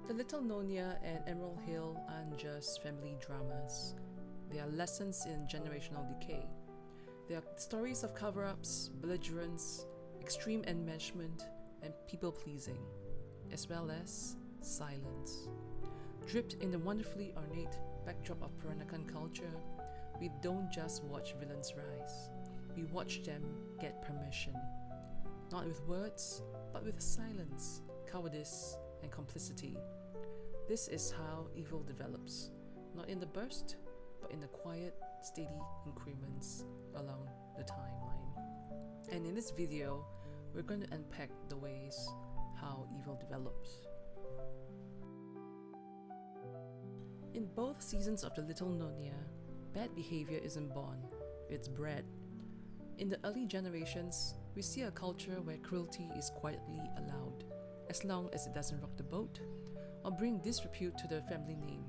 The Little Nyonya and Emerald Hill aren't just family dramas. They are lessons in generational decay. They are stories of cover-ups, belligerence, extreme enmeshment, and people-pleasing, as well as silence. Dripped in the wonderfully ornate backdrop of Peranakan culture, we don't just watch villains rise. We watch them get permission. Not with words, but with silence, cowardice, and complicity. This is how evil develops, not in the burst, but in the quiet, steady increments along the timeline. And in this video, we're going to unpack the ways how evil develops. In both seasons of The Little Nyonya, bad behavior isn't born, it's bred. In the early generations, we see a culture where cruelty is quietly allowed, as long as it doesn't rock the boat or bring disrepute to the family name.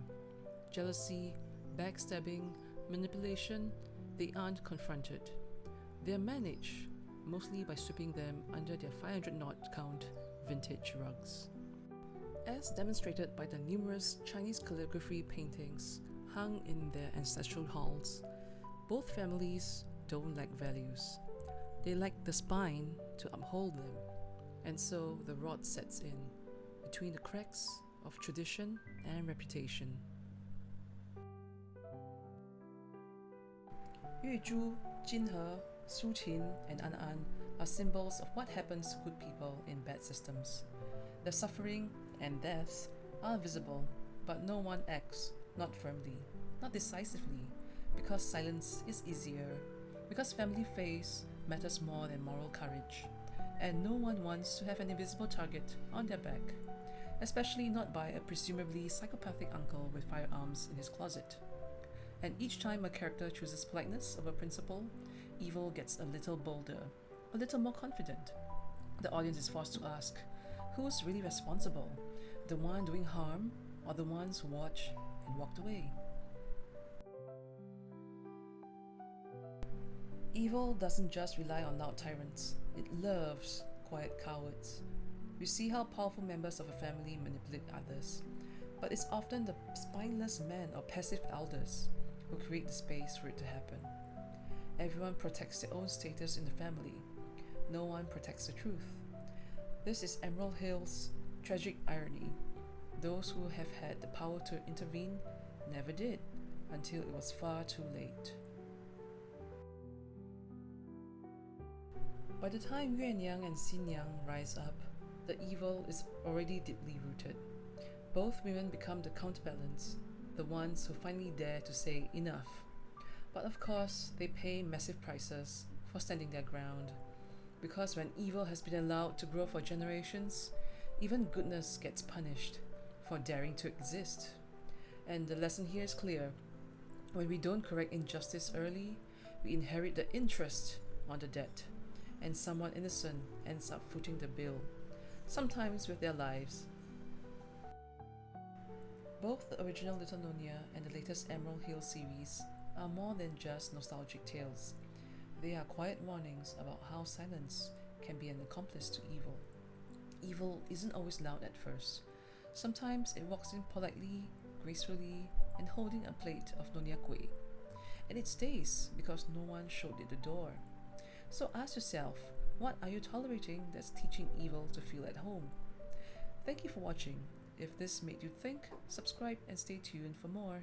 Jealousy, backstabbing, manipulation, they aren't confronted. They are managed, mostly by sweeping them under their 500 knot count vintage rugs. As demonstrated by the numerous Chinese calligraphy paintings hung in their ancestral halls, both families don't lack values. They lack the spine to uphold them, and so the rot sets in between the cracks of tradition and reputation. Yue Zhu, Jin He, Su Qin, and An An are symbols of what happens to good people in bad systems. The suffering and deaths are visible, but no one acts, not firmly, not decisively, because silence is easier, because family face matters more than moral courage, and no one wants to have an invisible target on their back, especially not by a presumably psychopathic uncle with firearms in his closet. And each time a character chooses politeness over principle, evil gets a little bolder, a little more confident. The audience is forced to ask, who's really responsible? The one doing harm, or the ones who watched and walked away? Evil doesn't just rely on loud tyrants, it loves quiet cowards. We see how powerful members of a family manipulate others, but it's often the spineless men or passive elders who create the space for it to happen. Everyone protects their own status in the family. No one protects the truth. This is Emerald Hill's tragic irony. Those who have had the power to intervene never did, until it was far too late. By the time Yuan Yang and Xin Yang rise up, the evil is already deeply rooted. Both women become the counterbalance, the ones who finally dare to say enough. But of course, they pay massive prices for standing their ground. Because when evil has been allowed to grow for generations, even goodness gets punished for daring to exist. And the lesson here is clear. When we don't correct injustice early, we inherit the interest on the debt, and someone innocent ends up footing the bill, sometimes with their lives. Both the original Little Nyonya and the latest Emerald Hill series are more than just nostalgic tales. They are quiet warnings about how silence can be an accomplice to evil. Evil isn't always loud at first. Sometimes it walks in politely, gracefully, and holding a plate of Nyonya kueh. And it stays because no one showed it the door. So ask yourself, what are you tolerating that's teaching evil to feel at home? Thank you for watching. If this made you think, subscribe and stay tuned for more.